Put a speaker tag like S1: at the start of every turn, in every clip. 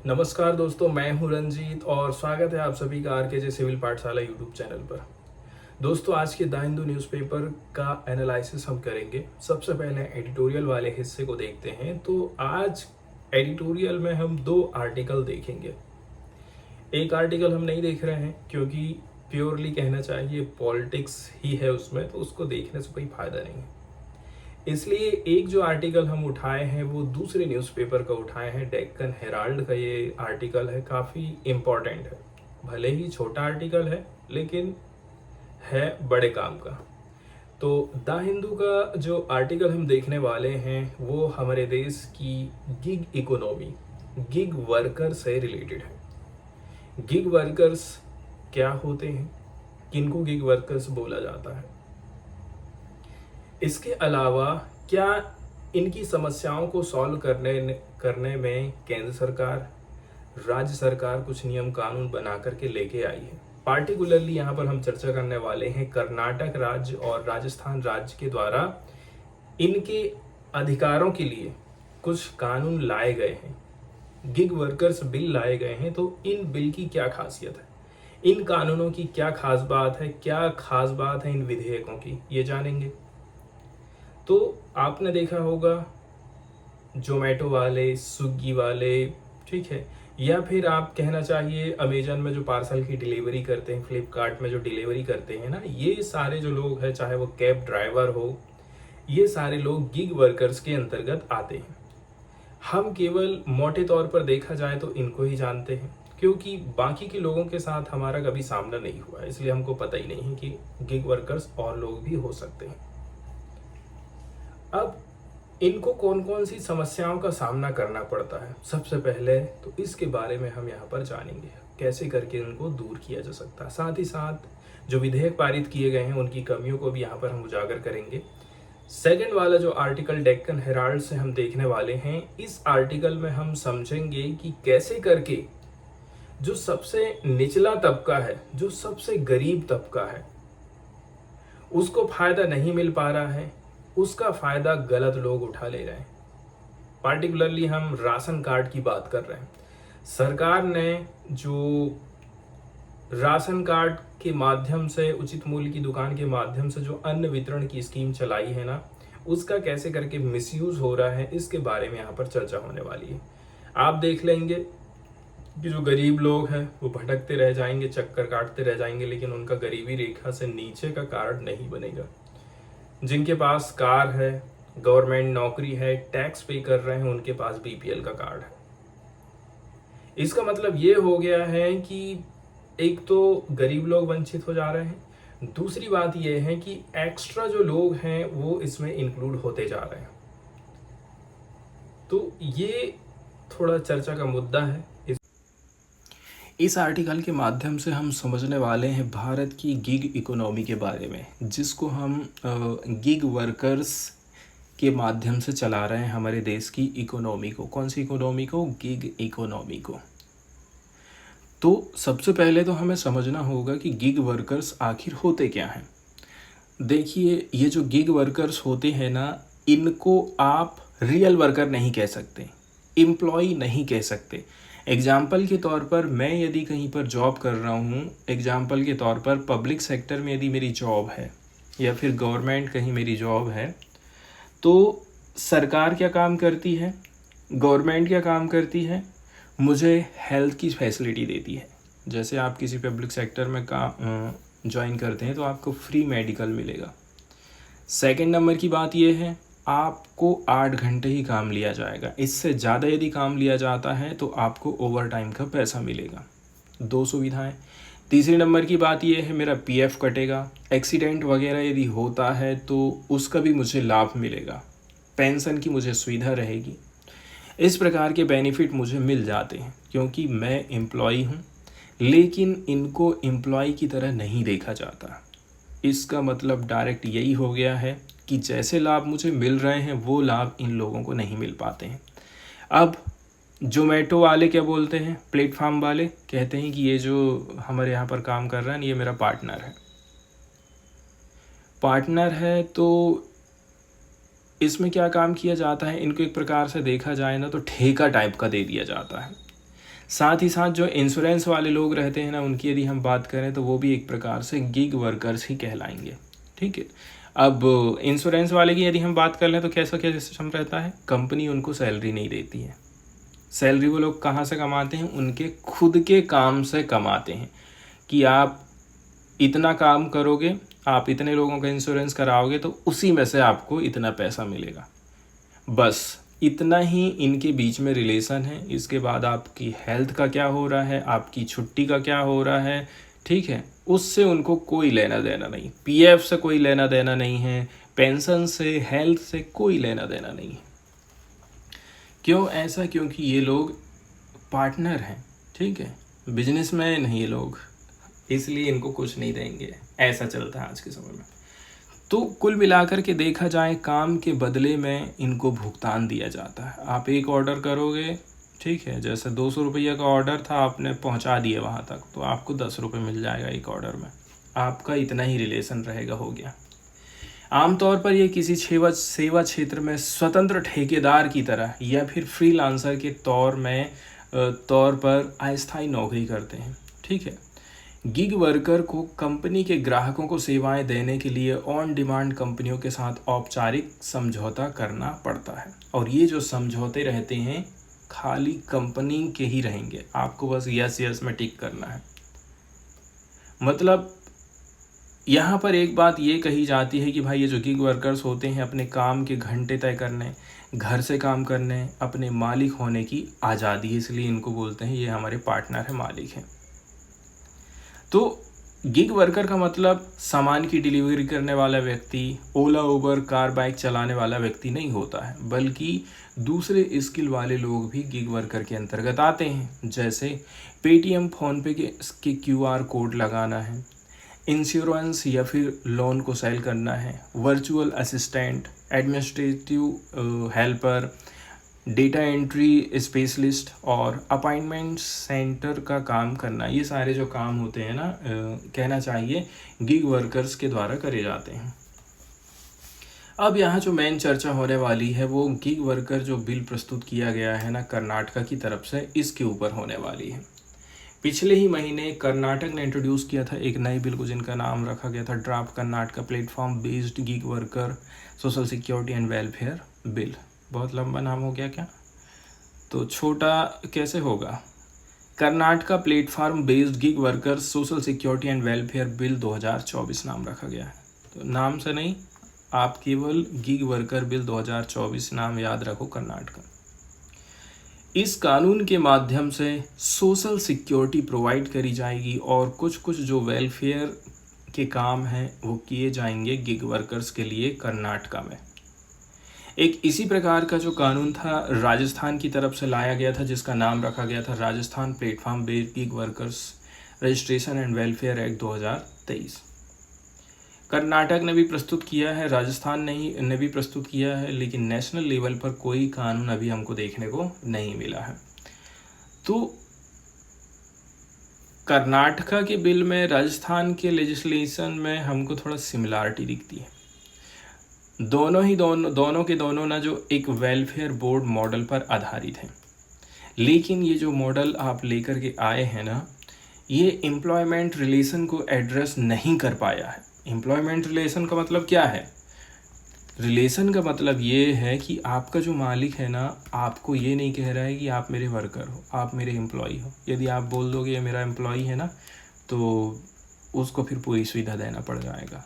S1: नमस्कार दोस्तों, मैं हूं रंजीत और स्वागत है आप सभी का आरकेजे सिविल पाठशाला यूट्यूब चैनल पर। दोस्तों, आज के द हिंदू न्यूज़पेपर का एनालिसिस हम करेंगे। सबसे पहले एडिटोरियल वाले हिस्से को देखते हैं। तो आज एडिटोरियल में हम दो आर्टिकल देखेंगे। एक आर्टिकल हम नहीं देख रहे हैं क्योंकि प्योरली कहना चाहिए पॉलिटिक्स ही है उसमें, तो उसको देखने से कोई फायदा नहीं है। इसलिए एक जो आर्टिकल हम उठाए हैं वो दूसरे न्यूज़पेपर का उठाए हैं। डेक्कन हेराल्ड का ये आर्टिकल है, काफ़ी इम्पोर्टेंट है। भले ही छोटा आर्टिकल है लेकिन है बड़े काम का। तो द हिंदू का जो आर्टिकल हम देखने वाले हैं वो हमारे देश की गिग इकोनॉमी, गिग वर्कर से रिलेटेड है। गिग वर्कर्स क्या होते हैं, किनको गिग वर्कर्स बोला जाता है, इसके अलावा क्या इनकी समस्याओं को सॉल्व करने में केंद्र सरकार, राज्य सरकार कुछ नियम कानून बना करके लेके आई है। पार्टिकुलरली यहाँ पर हम चर्चा करने वाले हैं कर्नाटक राज्य और राजस्थान राज्य के द्वारा इनके अधिकारों के लिए कुछ कानून लाए गए हैं, गिग वर्कर्स बिल लाए गए हैं। तो इन बिल की क्या खासियत है, इन कानूनों की क्या खास बात है, क्या खास बात है इन विधेयकों की, ये जानेंगे। तो आपने देखा होगा जोमेटो वाले, स्विगी वाले, ठीक है, या फिर आप कहना चाहिए अमेजन में जो पार्सल की डिलीवरी करते हैं, फ्लिपकार्ट में जो डिलीवरी करते हैं ना, ये सारे जो लोग हैं, चाहे वो कैब ड्राइवर हो, ये सारे लोग गिग वर्कर्स के अंतर्गत आते हैं। हम केवल मोटे तौर पर देखा जाए तो इनको ही जानते हैं क्योंकि बाकी के लोगों के साथ हमारा कभी सामना नहीं हुआ, इसलिए हमको पता ही नहीं है कि गिग वर्कर्स और लोग भी हो सकते हैं। अब इनको कौन कौन सी समस्याओं का सामना करना पड़ता है, सबसे पहले तो इसके बारे में हम यहाँ पर जानेंगे, कैसे करके इनको दूर किया जा सकता है। साथ ही साथ जो विधेयक पारित किए गए हैं उनकी कमियों को भी यहाँ पर हम उजागर करेंगे। सेकंड वाला जो आर्टिकल डेक्कन हेराल्ड से हम देखने वाले हैं, इस आर्टिकल में हम समझेंगे कि कैसे करके जो सबसे निचला तबका है, जो सबसे गरीब तबका है, उसको फायदा नहीं मिल पा रहा है, उसका फायदा गलत लोग उठा ले रहे हैं। पार्टिकुलरली हम राशन कार्ड की बात कर रहे हैं। सरकार ने जो राशन कार्ड के माध्यम से, उचित मूल्य की दुकान के माध्यम से जो अन्न वितरण की स्कीम चलाई है ना, उसका कैसे करके मिसयूज हो रहा है, इसके बारे में यहाँ पर चर्चा होने वाली है। आप देख लेंगे कि जो गरीब लोग हैं वो भटकते रह जाएंगे, चक्कर काटते रह जाएंगे, लेकिन उनका गरीबी रेखा से नीचे का कार्ड नहीं बनेगा। जिनके पास कार है, गवर्नमेंट नौकरी है, टैक्स पे कर रहे हैं, उनके पास बीपीएल का कार्ड है। इसका मतलब ये हो गया है कि एक तो गरीब लोग वंचित हो जा रहे हैं, दूसरी बात ये है कि एक्स्ट्रा जो लोग हैं वो इसमें इंक्लूड होते जा रहे हैं। तो ये थोड़ा चर्चा का मुद्दा है। इस आर्टिकल के माध्यम से हम समझने वाले हैं भारत की गिग इकोनॉमी के बारे में, जिसको हम गिग वर्कर्स के माध्यम से चला रहे हैं हमारे देश की इकोनॉमी को। कौन सी इकोनॉमी को? गिग इकोनॉमी को। तो सबसे पहले तो हमें समझना होगा कि गिग वर्कर्स आखिर होते क्या हैं। देखिए, ये जो गिग वर्कर्स होते हैं ना, इनको आप रियल वर्कर नहीं कह सकते, एम्प्लॉय नहीं कह सकते। एग्जाम्पल के तौर पर मैं यदि कहीं पर जॉब कर रहा हूँ, एग्जाम्पल के तौर पर पब्लिक सेक्टर में यदि मेरी जॉब है या फिर गवर्नमेंट कहीं मेरी जॉब है, तो सरकार क्या काम करती है, गवर्नमेंट क्या काम करती है, मुझे हेल्थ की फैसिलिटी देती है। जैसे आप किसी पब्लिक सेक्टर में काम ज्वाइन करते हैं तो आपको फ्री मेडिकल मिलेगा। सेकंड नंबर की बात यह है, आपको 8 घंटे ही काम लिया जाएगा। इससे ज़्यादा यदि काम लिया जाता है तो आपको ओवर टाइम का पैसा मिलेगा। 2 सुविधाएं। तीसरे नंबर की बात यह है, मेरा पीएफ कटेगा। एक्सीडेंट वगैरह यदि होता है तो उसका भी मुझे लाभ मिलेगा। पेंशन की मुझे सुविधा रहेगी। इस प्रकार के बेनिफिट मुझे मिल जाते हैं क्योंकि मैं एम्प्लॉय हूँ, लेकिन इनको एम्प्लॉय की तरह नहीं देखा जाता। इसका मतलब डायरेक्ट यही हो गया है कि जैसे लाभ मुझे मिल रहे हैं वो लाभ इन लोगों को नहीं मिल पाते हैं। अब जोमेटो वाले क्या बोलते हैं, प्लेटफार्म वाले कहते हैं कि ये जो हमारे यहाँ पर काम कर रहा है ये मेरा पार्टनर है। तो इसमें क्या काम किया जाता है, इनको एक प्रकार से देखा जाए ना तो ठेका टाइप का दे दिया जाता है। साथ ही साथ जो इंश्योरेंस वाले लोग रहते हैं ना, उनकी यदि हम बात करें तो वो भी एक प्रकार से गिग वर्कर्स ही कहलाएंगे। ठीक है, अब इंश्योरेंस वाले की यदि हम बात कर लें तो कैसा क्या सिस्टम रहता है, कंपनी उनको सैलरी नहीं देती है। सैलरी वो लोग कहाँ से कमाते हैं, उनके खुद के काम से कमाते हैं कि आप इतना काम करोगे, आप इतने लोगों का इंश्योरेंस कराओगे तो उसी में से आपको इतना पैसा मिलेगा। बस इतना ही इनके बीच में रिलेशन है। इसके बाद आपकी हेल्थ का क्या हो रहा है, आपकी छुट्टी का क्या हो रहा है, ठीक है, उससे उनको कोई लेना देना नहीं। पीएफ से कोई लेना देना नहीं है, पेंशन से, हेल्थ से कोई लेना देना नहीं है। क्यों ऐसा, क्योंकि ये लोग पार्टनर हैं, ठीक है, बिजनेसमैन हैं ये लोग, इसलिए इनको कुछ नहीं देंगे। ऐसा चलता है आज के समय में। तो कुल मिलाकर के देखा जाए, काम के बदले में इनको भुगतान दिया जाता है। आप एक ऑर्डर करोगे, ठीक है, जैसे 200 रुपये का ऑर्डर था, आपने पहुंचा दिए वहां तक, तो आपको 10 रुपये मिल जाएगा एक ऑर्डर में। आपका इतना ही रिलेशन रहेगा, हो गया। आमतौर पर ये किसी सेवा क्षेत्र में स्वतंत्र ठेकेदार की तरह या फिर फ्रीलांसर के तौर पर अस्थायी नौकरी करते हैं। ठीक है, गिग वर्कर को कंपनी के ग्राहकों को सेवाएं देने के लिए ऑन डिमांड कंपनियों के साथ औपचारिक समझौता करना पड़ता है, और ये जो समझौते रहते हैं खाली कंपनी के ही रहेंगे। आपको बस यस यस में टिक करना है। मतलब यहाँ पर एक बात ये कही जाती है कि भाई ये जो गिग वर्कर्स होते हैं, अपने काम के घंटे तय करने, घर से काम करने, अपने मालिक होने की आज़ादी, इसलिए इनको बोलते हैं ये हमारे पार्टनर है, मालिक हैं। तो गिग वर्कर का मतलब सामान की डिलीवरी करने वाला व्यक्ति, ओला उबर कार बाइक चलाने वाला व्यक्ति नहीं होता है, बल्कि दूसरे स्किल वाले लोग भी गिग वर्कर के अंतर्गत आते हैं। जैसे पेटीएम, फ़ोनपे के QR कोड लगाना है, इंश्योरेंस या फिर लोन को सेल करना है, virtual assistant, administrative helper, data entry specialist और अपॉइंटमेंट सेंटर का काम करना। ये सारे जो काम होते हैं ना, कहना चाहिए गिग वर्कर्स के द्वारा करे जाते हैं। अब यहाँ जो मेन चर्चा होने वाली है वो गिग वर्कर जो बिल प्रस्तुत किया गया है ना कर्नाटका की तरफ से, इसके ऊपर होने वाली है। पिछले ही महीने कर्नाटक ने इंट्रोड्यूस किया था एक नई बिल को, जिनका नाम रखा गया था draft Karnataka platform based gig worker social security and welfare bill. बहुत लंबा नाम हो गया क्या, तो छोटा कैसे होगा, Karnataka platform based gig workers social security and welfare bill 2024 नाम रखा गया है। तो नाम से नहीं, आप केवल गिग वर्कर बिल 2024 नाम याद रखो, कर्नाटका। इस कानून के माध्यम से सोशल सिक्योरिटी प्रोवाइड करी जाएगी और कुछ कुछ जो वेलफेयर के काम हैं वो किए जाएंगे गिग वर्कर्स के लिए कर्नाटका में। एक इसी प्रकार का जो कानून था राजस्थान की तरफ से लाया गया था, जिसका नाम रखा गया था Rajasthan platform based gig workers registration and welfare act 2023। Karnataka ने भी प्रस्तुत किया है, राजस्थान ने भी प्रस्तुत किया है, लेकिन नेशनल लेवल पर कोई कानून अभी हमको देखने को नहीं मिला है। तो कर्नाटका के बिल में राजस्थान के लेजिस्लेशन में हमको थोड़ा सिमिलरिटी दिखती है। दोनों ना जो एक वेलफेयर बोर्ड मॉडल पर आधारित है, लेकिन ये जो मॉडल आप लेकर के आए हैं ना, ये एम्प्लॉयमेंट रिलेशन को एड्रेस नहीं कर पाया है। एम्प्लॉयमेंट रिलेशन का मतलब क्या है, रिलेशन का मतलब ये है कि आपका जो मालिक है ना, आपको ये नहीं कह रहा है कि आप मेरे वर्कर हो, आप मेरे एम्प्लॉई हो। यदि आप बोल दोगे ये मेरा एम्प्लॉई है ना, तो उसको फिर पूरी सुविधा देना पड़ जाएगा।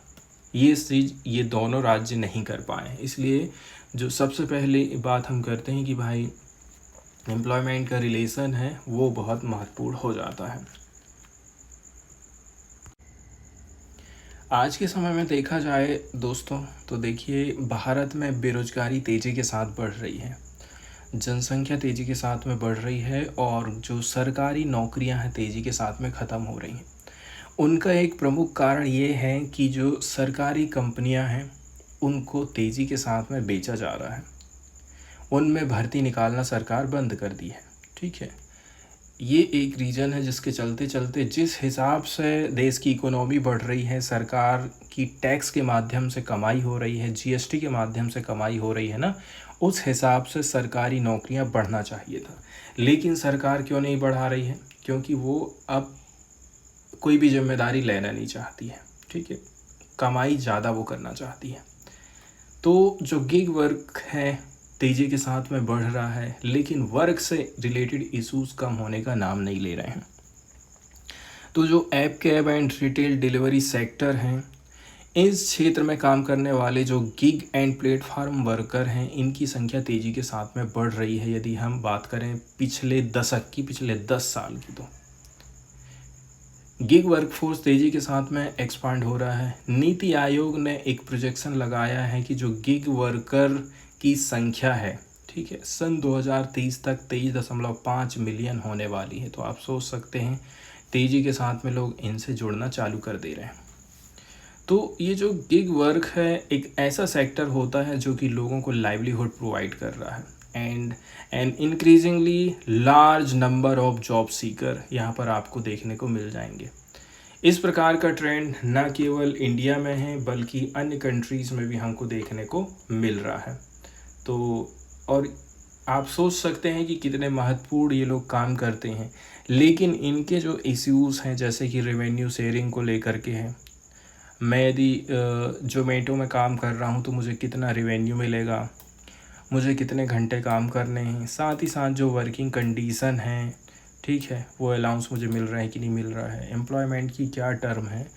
S1: ये चीज़ ये दोनों राज्य नहीं कर पाए, इसलिए जो सबसे पहले बात हम करते हैं कि भाई एम्प्लॉयमेंट का रिलेशन है वो बहुत महत्वपूर्ण हो जाता है। आज के समय में देखा जाए दोस्तों, तो देखिए भारत में बेरोजगारी तेज़ी के साथ बढ़ रही है, जनसंख्या तेज़ी के साथ में बढ़ रही है, और जो सरकारी नौकरियां हैं तेज़ी के साथ में ख़त्म हो रही हैं। उनका एक प्रमुख कारण ये है कि जो सरकारी कंपनियां हैं उनको तेज़ी के साथ में बेचा जा रहा है, उनमें भर्ती निकालना सरकार बंद कर दी है। ठीक है, ये एक रीज़न है जिसके चलते चलते जिस हिसाब से देश की इकोनॉमी बढ़ रही है, सरकार की टैक्स के माध्यम से कमाई हो रही है, GST के माध्यम से कमाई हो रही है ना, उस हिसाब से सरकारी नौकरियां बढ़ना चाहिए था। लेकिन सरकार क्यों नहीं बढ़ा रही है? क्योंकि वो अब कोई भी जिम्मेदारी लेना नहीं चाहती है, ठीक है, कमाई ज़्यादा वो करना चाहती है। तो जो गिग वर्क है तेज़ी के साथ में बढ़ रहा है, लेकिन वर्क से रिलेटेड इश्यूज़ कम होने का नाम नहीं ले रहे हैं। तो जो app cab and retail delivery sector हैं, इस क्षेत्र में काम करने वाले जो गिग एंड प्लेटफॉर्म वर्कर हैं, इनकी संख्या तेज़ी के साथ में बढ़ रही है। यदि हम बात करें पिछले दशक की, पिछले 10 साल की, तो गिग वर्कफोर्स तेज़ी के साथ में एक्सपांड हो रहा है। नीति आयोग ने एक प्रोजेक्शन लगाया है कि जो गिग वर्कर की संख्या है, ठीक है, सन 2030 तक 23.5 मिलियन होने वाली है। तो आप सोच सकते हैं तेज़ी के साथ में लोग इनसे जुड़ना चालू कर दे रहे हैं। तो ये जो गिग वर्क है एक ऐसा सेक्टर होता है जो कि लोगों को लाइवलीहुड प्रोवाइड कर रहा है and an increasingly large number of job seeker यहाँ पर आपको देखने को मिल जाएंगे। इस प्रकार का ट्रेंड न केवल इंडिया में है बल्कि अन्य कंट्रीज़ में भी हमको देखने को मिल रहा है। तो और आप सोच सकते हैं कि कितने महत्वपूर्ण ये लोग काम करते हैं, लेकिन इनके जो इश्यूज़ हैं जैसे कि रेवेन्यू शेयरिंग को लेकर के हैं। मैं यदि जोमेटो में काम कर रहा हूँ तो मुझे कितना रेवेन्यू मिलेगा, मुझे कितने घंटे काम करने हैं, साथ ही साथ जो वर्किंग कंडीशन है, ठीक है, वो अलाउंस मुझे मिल रहा है कि नहीं मिल रहा है, एम्प्लॉयमेंट की क्या टर्म है,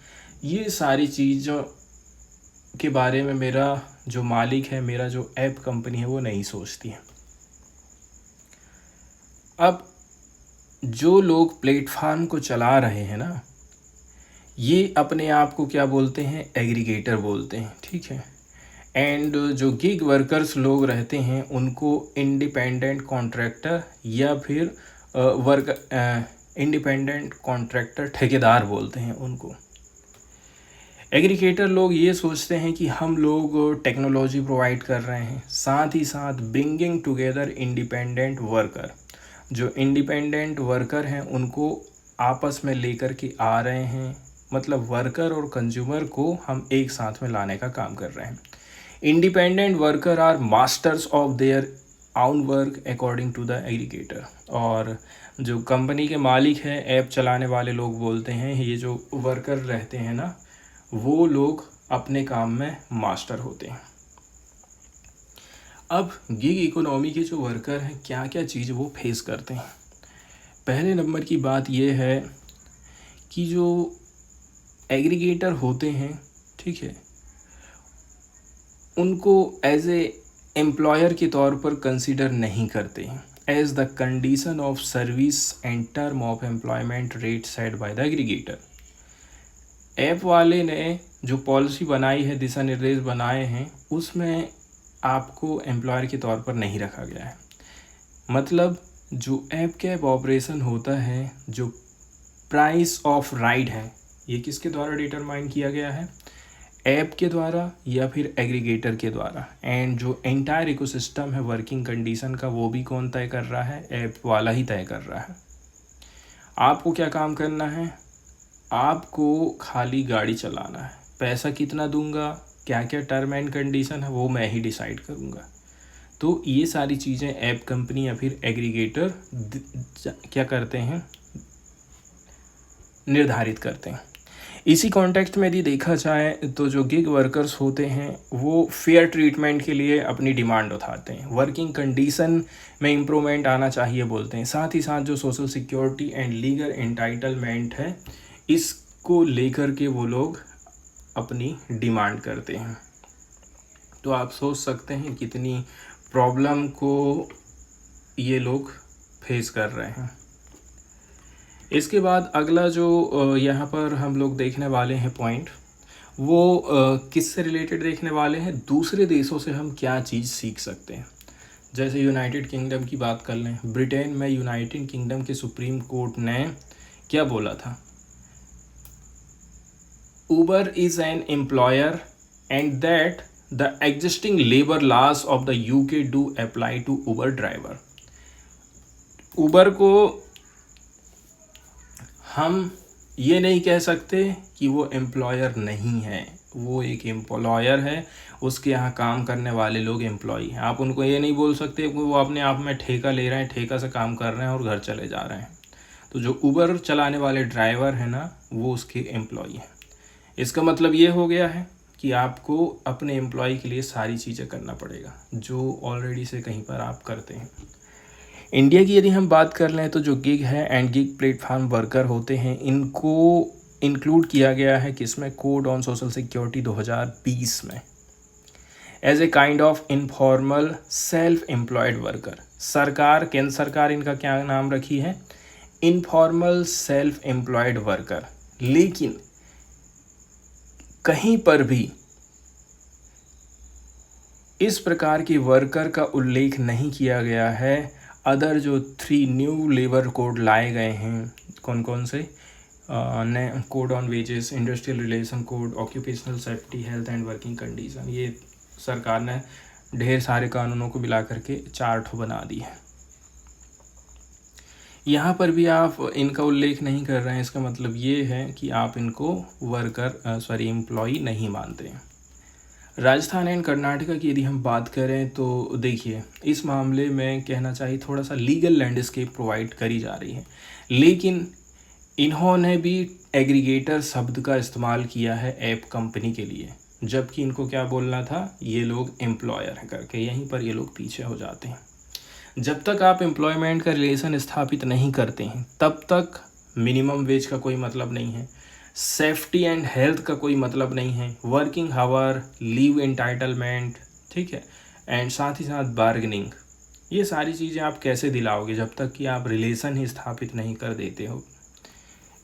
S1: ये सारी चीज़ों के बारे में मेरा जो मालिक है, मेरा जो ऐप कंपनी है, वो नहीं सोचती है। अब जो लोग प्लेटफार्म को चला रहे हैं ना, ये अपने आप को क्या बोलते हैं? एग्रीगेटर बोलते हैं, ठीक है। एंड जो गिग वर्कर्स लोग रहते हैं उनको इंडिपेंडेंट कॉन्ट्रैक्टर या फिर इंडिपेंडेंट कॉन्ट्रैक्टर ठेकेदार बोलते हैं उनको। एग्रीगेटर लोग ये सोचते हैं कि हम लोग टेक्नोलॉजी प्रोवाइड कर रहे हैं, साथ ही साथ ब्रिंगिंग टुगेदर इंडिपेंडेंट वर्कर। जो इंडिपेंडेंट वर्कर हैं उनको आपस में लेकर के आ रहे हैं, मतलब वर्कर और कंज्यूमर को हम एक साथ में लाने का काम कर रहे हैं। Independent worker are masters of their own work according to the aggregator. और जो कंपनी के मालिक हैं, ऐप चलाने वाले लोग बोलते हैं, ये जो वर्कर रहते हैं ना, वो लोग अपने काम में मास्टर होते हैं। अब गिग इकोनॉमी के जो वर्कर हैं क्या क्या चीज़ वो फेस करते हैं। पहले नंबर की बात ये है कि जो एग्रीगेटर होते हैं, ठीक है, उनको एज ए एम्प्लॉयर के तौर पर कंसीडर नहीं करते हैं as the condition of service and term of employment rate set by the aggregator. App वाले ने जो पॉलिसी बनाई है, दिशा निर्देश बनाए हैं, उसमें आपको एम्प्लॉयर के तौर पर नहीं रखा गया है। मतलब जो ऐप कैब ऑपरेशन होता है, जो प्राइस ऑफ राइड है, ये किसके द्वारा डिटरमाइन किया गया है? ऐप के द्वारा या फिर एग्रीगेटर के द्वारा। एंड जो एंटायर इकोसिस्टम है वर्किंग कंडीशन का, वो भी कौन तय कर रहा है? ऐप वाला ही तय कर रहा है। आपको क्या काम करना है? आपको खाली गाड़ी चलाना है। पैसा कितना दूंगा, क्या क्या टर्म एंड कंडीशन है, वो मैं ही डिसाइड करूँगा। तो ये सारी चीज़ें ऐप कंपनी या फिर एग्रीगेटर क्या करते हैं? निर्धारित करते हैं। इसी कॉन्टेक्स्ट में यदि देखा जाए तो जो गिग वर्कर्स होते हैं वो फेयर ट्रीटमेंट के लिए अपनी डिमांड उठाते हैं, वर्किंग कंडीशन में इम्प्रूवमेंट आना चाहिए बोलते हैं, साथ ही साथ जो social security and legal entitlement है, इसको लेकर के वो लोग अपनी डिमांड करते हैं। तो आप सोच सकते हैं कितनी प्रॉब्लम को ये लोग फेस कर रहे हैं। इसके बाद अगला जो यहाँ पर हम लोग देखने वाले हैं पॉइंट, वो किससे रिलेटेड देखने वाले हैं? दूसरे देशों से हम क्या चीज़ सीख सकते हैं। जैसे यूनाइटेड किंगडम की बात कर लें, ब्रिटेन में यूनाइटेड किंगडम के सुप्रीम कोर्ट ने क्या बोला था? Uber is an employer and that the existing labour laws of the UK do apply to Uber driver. Uber को हम ये नहीं कह सकते कि वो एम्प्लॉयर नहीं है, वो एक एम्प्लॉयर है, उसके यहाँ काम करने वाले लोग एम्प्लॉई हैं। आप उनको ये नहीं बोल सकते कि वो अपने आप में ठेका ले रहे हैं, ठेका से काम कर रहे हैं और घर चले जा रहे हैं। तो जो उबर चलाने वाले ड्राइवर हैं ना, वो उसके एम्प्लॉई हैं। इसका मतलब ये हो गया है कि आपको अपने एम्प्लॉय के लिए सारी चीज़ें करना पड़ेगा जो ऑलरेडी से कहीं पर आप करते हैं। इंडिया की यदि हम बात कर लें तो जो गिग है एंड गिग प्लेटफॉर्म वर्कर होते हैं, इनको इंक्लूड किया गया है किसमें, कोड ऑन सोशल सिक्योरिटी 2020 में, as a kind of informal self employed worker. सरकार, केंद्र सरकार इनका क्या नाम रखी है, इनफॉर्मल सेल्फ एम्प्लॉयड वर्कर। लेकिन कहीं पर भी इस प्रकार के वर्कर का उल्लेख नहीं किया गया है। अदर जो 3 न्यू लेबर कोड लाए गए हैं, कौन कौन से, code on wages, industrial relation code, occupational safety, health and working condition, ये सरकार ने ढेर सारे कानूनों को मिला करके 4 ठो बना दी है। यहाँ पर भी आप इनका उल्लेख नहीं कर रहे हैं, इसका मतलब ये है कि आप इनको एम्प्लॉई नहीं मानते हैं। राजस्थान एंड कर्नाटका की यदि हम बात करें तो देखिए, इस मामले में कहना चाहिए थोड़ा सा लीगल लैंडस्केप प्रोवाइड करी जा रही है, लेकिन इन्होंने भी एग्रीगेटर शब्द का इस्तेमाल किया है ऐप कंपनी के लिए, जबकि इनको क्या बोलना था, ये लोग एम्प्लॉयर हैं करके। यहीं पर ये लोग पीछे हो जाते हैं। जब तक आप एम्प्लॉयमेंट का रिलेशन स्थापित नहीं करते हैं तब तक मिनिमम वेज का कोई मतलब नहीं है, सेफ्टी एंड हेल्थ का कोई मतलब नहीं है, वर्किंग हावर, लीव एंटाइटलमेंट, ठीक है, एंड साथ ही साथ बार्गेनिंग, ये सारी चीज़ें आप कैसे दिलाओगे जब तक कि आप रिलेशन ही स्थापित नहीं कर देते हो।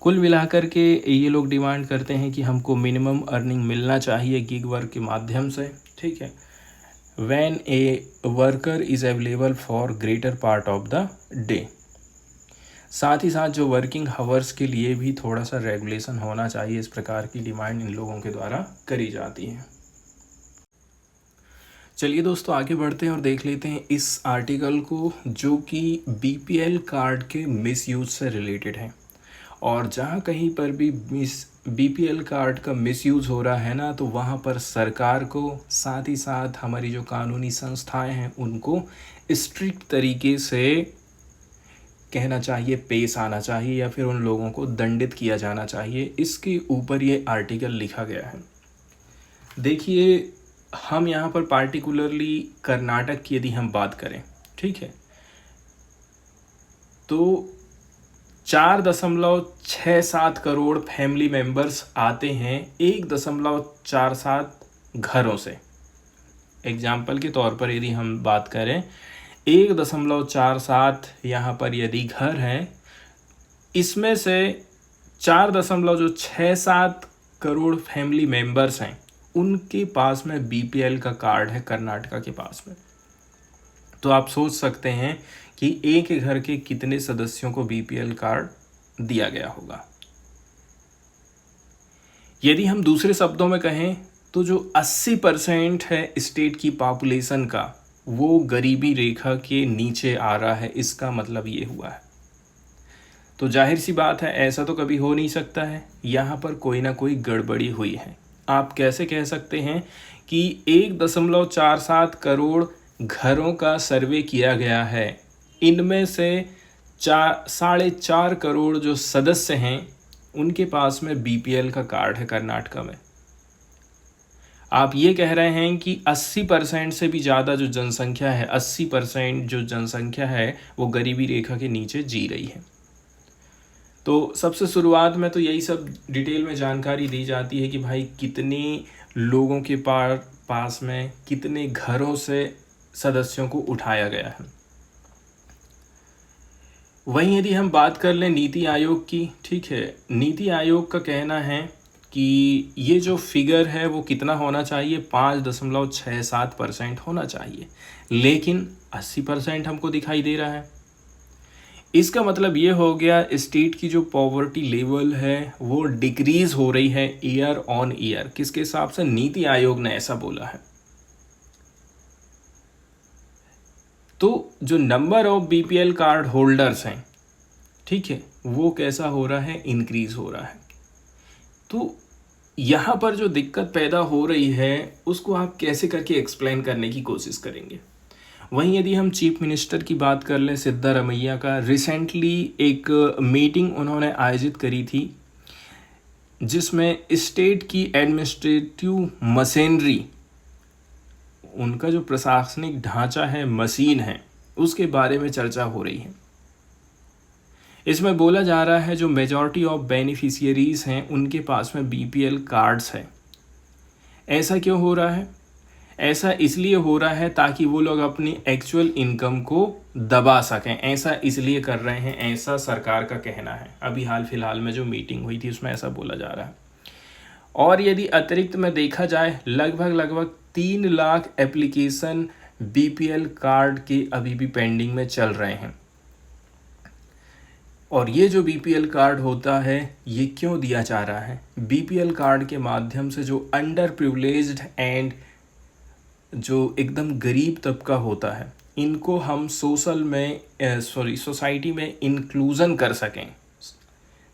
S1: कुल मिलाकर के ये लोग डिमांड करते हैं कि हमको मिनिमम अर्निंग मिलना चाहिए गिग वर्क के माध्यम से, ठीक है, when a worker is available for greater part of the day। साथ ही साथ जो वर्किंग हावर्स के लिए भी थोड़ा सा रेगुलेशन होना चाहिए, इस प्रकार की डिमांड इन लोगों के द्वारा करी जाती है। चलिए दोस्तों, आगे बढ़ते हैं और देख लेते हैं इस आर्टिकल को, जो कि बीपीएल कार्ड के मिसयूज से रिलेटेड है। और जहाँ कहीं पर भी बीपीएल कार्ड का मिसयूज़ हो रहा है ना, तो वहाँ पर सरकार को, साथ ही साथ हमारी जो कानूनी संस्थाएं हैं, उनको स्ट्रिक्ट तरीके से कहना चाहिए, पेश आना चाहिए, या फिर उन लोगों को दंडित किया जाना चाहिए। इसके ऊपर ये आर्टिकल लिखा गया है। देखिए, हम यहाँ पर पार्टिकुलरली कर्नाटक की यदि हम बात करें, ठीक है, तो 4.67 करोड़ फैमिली मेंबर्स आते हैं 1.47 घरों से। एग्जाम्पल के तौर पर यदि हम बात करें, 1.47 यहाँ पर यदि घर हैं, इसमें से 4.67 करोड़ फैमिली मेंबर्स हैं, उनके पास में बीपीएल का कार्ड है कर्नाटका के पास में। तो आप सोच सकते हैं कि एक घर के कितने सदस्यों को बीपीएल कार्ड दिया गया होगा। यदि हम दूसरे शब्दों में कहें तो जो 80% है स्टेट की पॉपुलेशन का, वो गरीबी रेखा के नीचे आ रहा है। इसका मतलब ये हुआ है। तो जाहिर सी बात है, ऐसा तो कभी हो नहीं सकता है, यहाँ पर कोई ना कोई गड़बड़ी हुई है। आप कैसे कह सकते हैं कि 1.47 करोड़ घरों का सर्वे किया गया है, इनमें से 4.5 करोड़ जो सदस्य हैं, उनके पास में बीपीएल का कार्ड है कर्नाटका में। आप ये कह रहे हैं कि 80% से भी ज़्यादा जो जनसंख्या है, 80% जो जनसंख्या है, वो गरीबी रेखा के नीचे जी रही है। तो सबसे शुरुआत में तो यही सब डिटेल में जानकारी दी जाती है कि भाई कितने लोगों के पास में कितने घरों से सदस्यों को उठाया गया है। वहीं यदि हम बात कर लें नीति आयोग की, ठीक है, नीति आयोग का कहना है कि ये जो फिगर है वो कितना होना चाहिए, 5.67% होना चाहिए, लेकिन 80% हमको दिखाई दे रहा है। इसका मतलब ये हो गया, स्टेट की जो पॉवर्टी लेवल है वो डिक्रीज हो रही है ईयर ऑन ईयर। किसके हिसाब से? नीति आयोग ने ऐसा बोला है। तो जो number of BPL card holders हैं, ठीक है, वो कैसा हो रहा है, इंक्रीज हो रहा है। तो यहाँ पर जो दिक्कत पैदा हो रही है उसको आप कैसे करके एक्सप्लेन करने की कोशिश करेंगे। वहीं यदि हम चीफ मिनिस्टर की बात कर लें, सिद्धारमैया का रिसेंटली एक मीटिंग उन्होंने आयोजित करी थी जिसमें स्टेट की एडमिनिस्ट्रेटिव मशीनरी, उनका जो प्रशासनिक ढांचा है, मशीन है, उसके बारे में चर्चा हो रही है। इसमें बोला जा रहा है जो मेजॉरिटी ऑफ बेनिफिशियरीज हैं उनके पास में बीपीएल कार्ड्स हैं। ऐसा क्यों हो रहा है? ऐसा इसलिए हो रहा है ताकि वो लोग अपनी एक्चुअल इनकम को दबा सकें। ऐसा इसलिए कर रहे हैं, ऐसा सरकार का कहना है। अभी हाल फिलहाल में जो मीटिंग हुई थी उसमें ऐसा बोला जा रहा है। और यदि अतिरिक्त में देखा जाए, लगभग 3 लाख एप्लीकेशन बीपीएल कार्ड के अभी भी पेंडिंग में चल रहे हैं। और ये जो बीपीएल कार्ड होता है ये क्यों दिया जा रहा है? बीपीएल कार्ड के माध्यम से जो अंडर प्रिविलेज्ड एंड जो एकदम गरीब तबका होता है, इनको हम सोसाइटी में इंक्लूज़न कर सकें।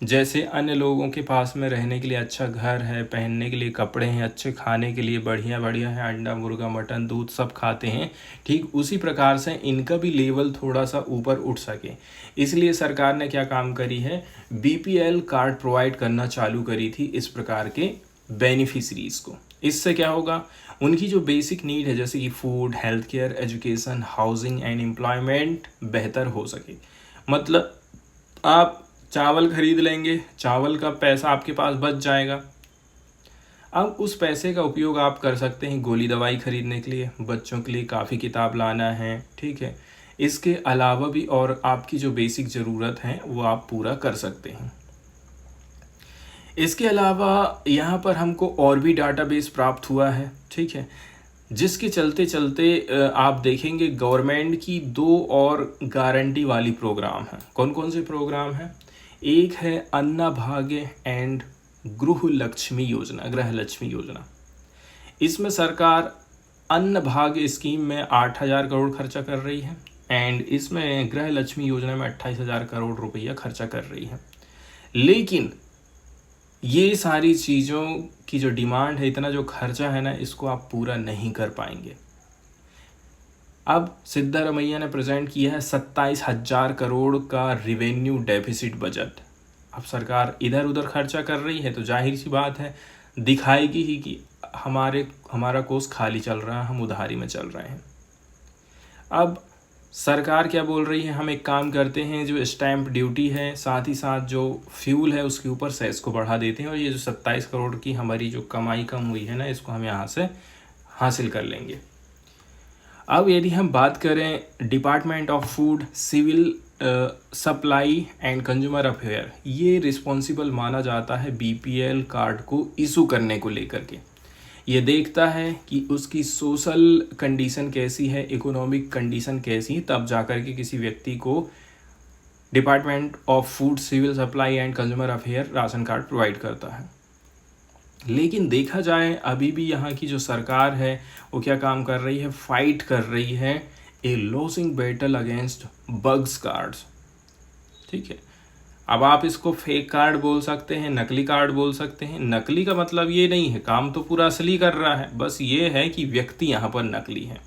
S1: जैसे अन्य लोगों के पास में रहने के लिए अच्छा घर है, पहनने के लिए कपड़े हैं, अच्छे खाने के लिए बढ़िया है, अंडा मुर्गा मटन दूध सब खाते हैं, ठीक उसी प्रकार से इनका भी लेवल थोड़ा सा ऊपर उठ सके। इसलिए सरकार ने क्या काम करी है, बीपीएल कार्ड प्रोवाइड करना चालू करी थी इस प्रकार के बेनिफिशरीज को। इससे क्या होगा, उनकी जो बेसिक नीड है जैसे कि food, health care, education, housing and employment बेहतर हो सके। मतलब आप चावल खरीद लेंगे, चावल का पैसा आपके पास बच जाएगा। अब उस पैसे का उपयोग आप कर सकते हैं गोली दवाई खरीदने के लिए, बच्चों के लिए काफ़ी किताब लाना है, ठीक है। इसके अलावा भी और आपकी जो बेसिक ज़रूरत है वो आप पूरा कर सकते हैं। इसके अलावा यहाँ पर हमको और भी डाटाबेस प्राप्त हुआ है, ठीक है, जिसके चलते चलते आप देखेंगे गवर्नमेंट की 2 और गारंटी वाली प्रोग्राम है। कौन कौन से प्रोग्राम हैं? एक है अन्नभाग्य एंड गृहलक्ष्मी योजना। इसमें सरकार अन्नभाग्य स्कीम में 8,000 करोड़ खर्चा कर रही है एंड इसमें गृहलक्ष्मी योजना में 28,000 करोड़ रुपया खर्चा कर रही है। लेकिन ये सारी चीज़ों की जो डिमांड है, इतना जो खर्चा है ना, इसको आप पूरा नहीं कर पाएंगे। अब सिद्धारमैया ने प्रेजेंट किया है 27,000 करोड़ का रिवेन्यू डेफिसिट बजट। अब सरकार इधर उधर खर्चा कर रही है तो जाहिर सी बात है दिखाएगी ही कि हमारा कोष खाली चल रहा है, हम उधारी में चल रहे हैं। अब सरकार क्या बोल रही है, हम एक काम करते हैं, जो स्टैंप ड्यूटी है साथ ही साथ जो फ्यूल है उसके ऊपर सेस को बढ़ा देते हैं और ये जो 27 करोड़ की हमारी जो कमाई कम हुई है ना, इसको हम यहाँ से हासिल कर लेंगे। अब यदि हम बात करें department of food, civil supply and consumer affair, ये रिस्पॉन्सिबल माना जाता है बीपीएल कार्ड को इशू करने को लेकर के। ये देखता है कि उसकी सोशल कंडीशन कैसी है, इकोनॉमिक कंडीशन कैसी है, तब जाकर के किसी व्यक्ति को department of food, civil supply and consumer affair ration card provide करता है। लेकिन देखा जाए अभी भी यहाँ की जो सरकार है वो क्या काम कर रही है, फाइट कर रही है a losing battle against bugs cards, ठीक है। अब आप इसको फेक कार्ड बोल सकते हैं, नकली कार्ड बोल सकते हैं। नकली का मतलब ये नहीं है, काम तो पूरा असली कर रहा है, बस ये है कि व्यक्ति यहाँ पर नकली है।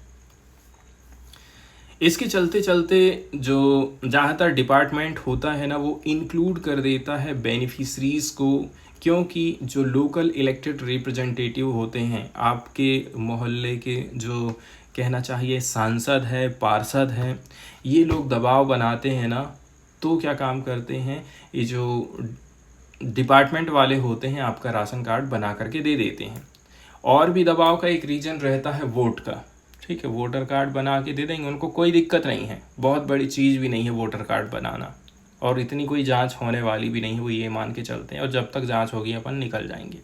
S1: इसके चलते चलते जो ज़्यादातर डिपार्टमेंट होता है ना, वो इंक्लूड कर देता है बेनिफिशरीज को, क्योंकि जो लोकल इलेक्टेड रिप्रेजेंटेटिव होते हैं, आपके मोहल्ले के जो कहना चाहिए सांसद है, पार्षद हैं, ये लोग दबाव बनाते हैं ना, तो क्या काम करते हैं, ये जो डिपार्टमेंट वाले होते हैं आपका राशन कार्ड बना करके दे देते हैं। और भी दबाव का एक रीज़न रहता है वोट का, ठीक है, वोटर कार्ड बना के दे देंगे, उनको कोई दिक्कत नहीं है, बहुत बड़ी चीज़ भी नहीं है वोटर कार्ड बनाना, और इतनी कोई जांच होने वाली भी नहीं है, वो ये मान के चलते हैं, और जब तक जांच होगी अपन निकल जाएंगे।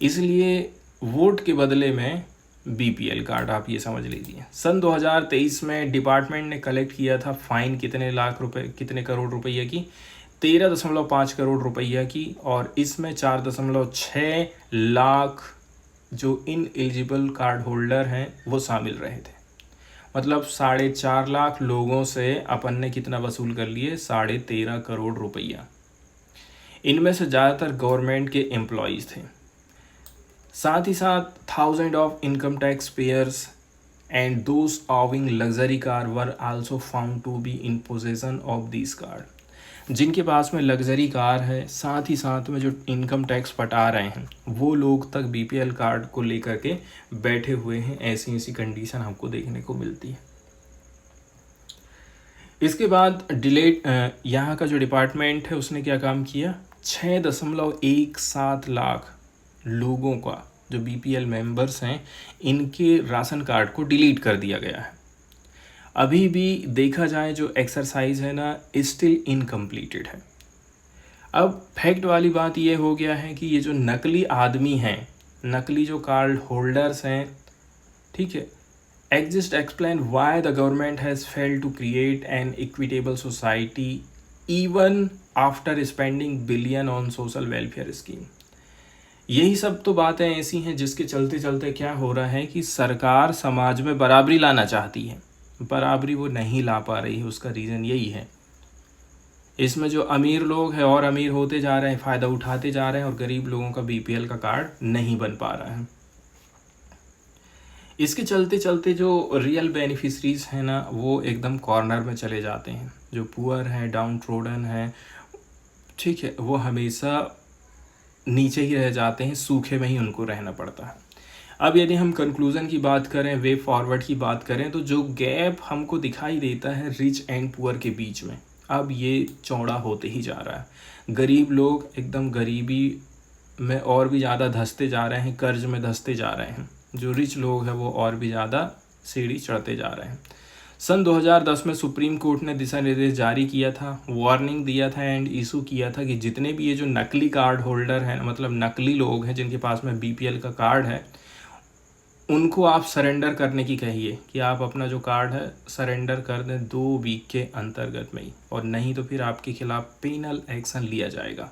S1: इसलिए वोट के बदले में बीपीएल कार्ड, आप ये समझ लीजिए। सन 2023 में डिपार्टमेंट ने कलेक्ट किया था फाइन कितने करोड़ रुपये की, 13.5 करोड़ रुपया की, और इसमें 4.6 लाख जो इन एलिजिबल कार्ड होल्डर हैं वो शामिल रहे थे। मतलब 4.5 लाख लोगों से अपन ने कितना वसूल कर लिए, 13.5 करोड़ रुपया। इनमें से ज़्यादातर गवर्नमेंट के एम्प्लॉयज़ थे। साथ ही साथ thousand of income tax payers and those owing luxury car were also found to be in possession of this card. जिनके पास में लग्जरी कार है, साथ ही साथ में जो इनकम टैक्स पटा रहे हैं, वो लोग तक बीपीएल कार्ड को लेकर के बैठे हुए हैं। ऐसी ऐसी कंडीशन हमको देखने को मिलती है। इसके बाद यहाँ का जो डिपार्टमेंट है उसने क्या काम किया, 6.17 लाख लोगों का जो बीपीएल मेंबर्स हैं, इनके राशन कार्ड को डिलीट कर दिया गया है। अभी भी देखा जाए जो एक्सरसाइज है ना, स्टिल इनकम्प्लीटेड है। अब फैक्ट वाली बात ये हो गया है कि ये जो नकली आदमी हैं, नकली जो कार्ड होल्डर्स हैं, ठीक है, exist explain why the government has failed to create an equitable society even after spending billion on social welfare scheme। यही सब तो बातें ऐसी हैं जिसके चलते चलते क्या हो रहा है कि सरकार समाज में बराबरी लाना चाहती है, बराबरी वो नहीं ला पा रही है। उसका रीज़न यही है, इसमें जो अमीर लोग हैं और अमीर होते जा रहे हैं, फ़ायदा उठाते जा रहे हैं, और गरीब लोगों का बीपीएल का कार्ड नहीं बन पा रहा है। इसके चलते चलते जो रियल बेनिफिशरीज हैं ना, वो एकदम कॉर्नर में चले जाते हैं। जो पुअर हैं, डाउन ट्रोडन हैं, ठीक है, वो हमेशा नीचे ही रह जाते हैं, सूखे में ही उनको रहना पड़ता है। अब यदि हम कंक्लूज़न की बात करें, वे फॉरवर्ड की बात करें, तो जो गैप हमको दिखाई देता है रिच एंड पुअर के बीच में, अब ये चौड़ा होते ही जा रहा है। गरीब लोग एकदम गरीबी में और भी ज़्यादा धंसते जा रहे हैं, कर्ज में धंसते जा रहे हैं। जो रिच लोग हैं वो और भी ज़्यादा सीढ़ी चढ़ते जा रहे हैं। सन 2010 में सुप्रीम कोर्ट ने दिशा निर्देश जारी किया था, वार्निंग दिया था एंड इशू किया था कि जितने भी ये जो नकली कार्ड होल्डर हैं, मतलब नकली लोग हैं जिनके पास में बीपीएल का कार्ड है, उनको आप सरेंडर करने की कहिए कि आप अपना जो कार्ड है सरेंडर कर दें 2 वीक के अंतर्गत में ही, और नहीं तो फिर आपके खिलाफ पेनल एक्शन लिया जाएगा।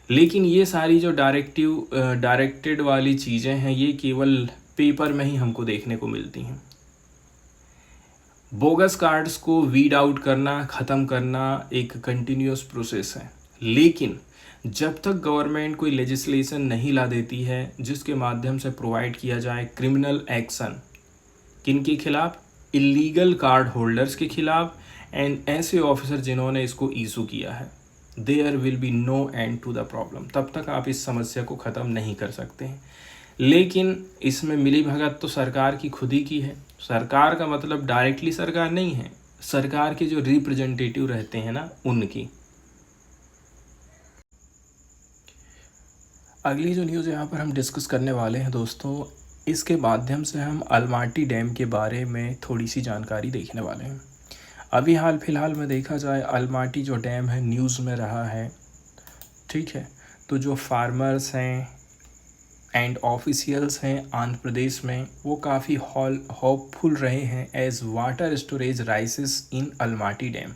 S1: लेकिन ये सारी जो डायरेक्टेड वाली चीज़ें हैं, ये केवल पेपर में ही हमको देखने को मिलती हैं। बोगस कार्ड्स को वीड आउट करना, ख़त्म करना एक कंटिन्यूस प्रोसेस है, लेकिन जब तक गवर्नमेंट कोई लेजिस्लेशन नहीं ला देती है जिसके माध्यम से प्रोवाइड किया जाए क्रिमिनल एक्शन किनके खिलाफ, इलीगल कार्ड होल्डर्स के खिलाफ एंड ऐसे ऑफिसर जिन्होंने इसको इशू किया है, there will be no end to the problem. तब तक आप इस समस्या को ख़त्म नहीं कर सकते हैं। लेकिन इसमें मिली भगत तो सरकार की खुद ही की है। सरकार का मतलब डायरेक्टली सरकार नहीं है, सरकार के जो रिप्रेजेंटेटिव रहते हैं ना, उनकी। अगली जो न्यूज़ यहाँ पर हम डिस्कस करने वाले हैं दोस्तों, इसके माध्यम से हम अलमाटी डैम के बारे में थोड़ी सी जानकारी देखने वाले हैं। अभी हाल फिलहाल में देखा जाए, अलमाटी जो डैम है न्यूज़ में रहा है, ठीक है। तो जो फार्मर्स हैं एंड ऑफिशियल्स हैं आंध्र प्रदेश में, वो काफ़ी होपफुल रहे हैं एज वाटर स्टोरेज राइसेस इन अलमाटी डैम,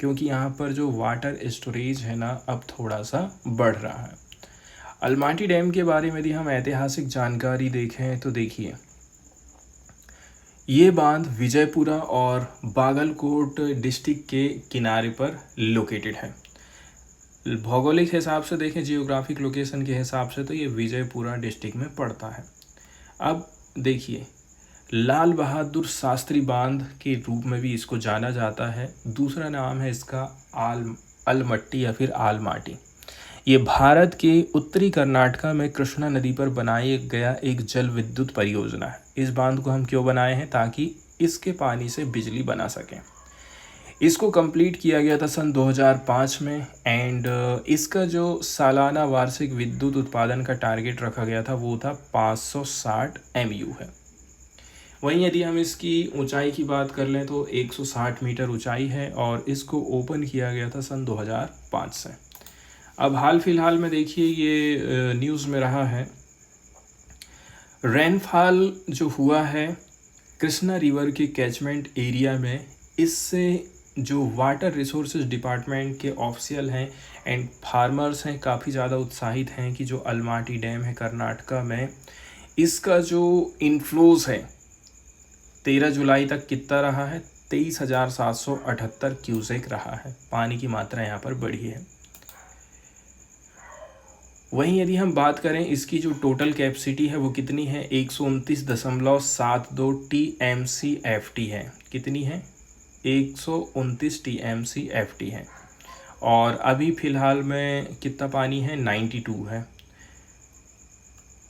S1: क्योंकि यहाँ पर जो वाटर स्टोरेज है ना, अब थोड़ा सा बढ़ रहा है। अलमाटी डैम के बारे में यदि हम ऐतिहासिक जानकारी देखें तो देखिए, ये बांध विजयपुरा और बागलकोट डिस्ट्रिक्ट के किनारे पर लोकेटेड है। भौगोलिक हिसाब से देखें, जियोग्राफिक लोकेशन के हिसाब से, तो ये विजयपुरा डिस्ट्रिक्ट में पड़ता है। अब देखिए, लाल बहादुर शास्त्री बांध के रूप में भी इसको जाना जाता है। दूसरा नाम है इसका अलमट्टी या फिर आलमाटी। ये भारत के उत्तरी कर्नाटका में कृष्णा नदी पर बनाया गया एक जल विद्युत परियोजना है। इस बांध को हम क्यों बनाए हैं, ताकि इसके पानी से बिजली बना सकें। इसको कंप्लीट किया गया था सन 2005 में एंड इसका जो सालाना वार्षिक विद्युत उत्पादन का टारगेट रखा गया था वो था 560 MU है। वहीं यदि हम इसकी ऊंचाई की बात कर लें तो 160 मीटर ऊंचाई है और इसको ओपन किया गया था सन 2005 से। अब हाल फिलहाल में देखिए, ये न्यूज़ में रहा है, रेनफॉल जो हुआ है कृष्णा रिवर के कैचमेंट एरिया में, इससे जो वाटर रिसोर्सेज डिपार्टमेंट के ऑफिशियल हैं एंड फार्मर्स हैं काफ़ी ज़्यादा उत्साहित हैं कि जो अलमाटी डैम है कर्नाटका में, इसका जो इनफ्लोज है 13 जुलाई तक कितना रहा है, 23,778 क्यूसेक रहा है। पानी की मात्रा यहाँ पर बढ़ी है। वहीं यदि हम बात करें इसकी जो टोटल कैपेसिटी है वो कितनी है, 129.72 TMCFT है। कितनी है, 129 TMCFT है। और अभी फ़िलहाल में कितना पानी है, 92 है।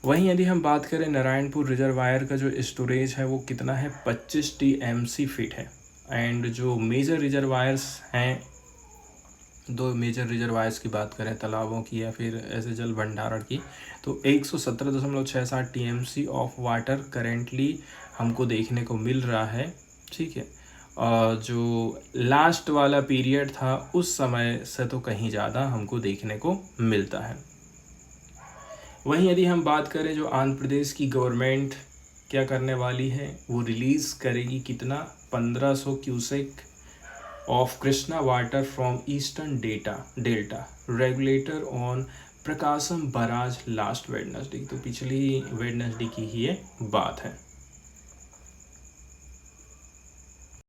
S1: वहीं यदि हम बात करें नारायणपुर रिजर्वायर का जो स्टोरेज है वो कितना है, 25 TMC फीट है। एंड जो मेजर रिजर्वायर्स हैं, दो मेजर रिजर्वायर्स की बात करें, तालाबों की या फिर ऐसे जल भंडारण की, तो 117.67 TMC ऑफ वाटर करेंटली हमको देखने को मिल रहा है। ठीक है, जो लास्ट वाला पीरियड था उस समय से तो कहीं ज़्यादा हमको देखने को मिलता है। वहीं यदि हम बात करें जो आंध्र प्रदेश की गवर्नमेंट क्या करने वाली है, वो रिलीज़ करेगी कितना, 1500 cusec of Krishna water from eastern delta regulator on Prakasam barrage last Wednesday. तो पिछली वेडनेसडे की ही ये बात है।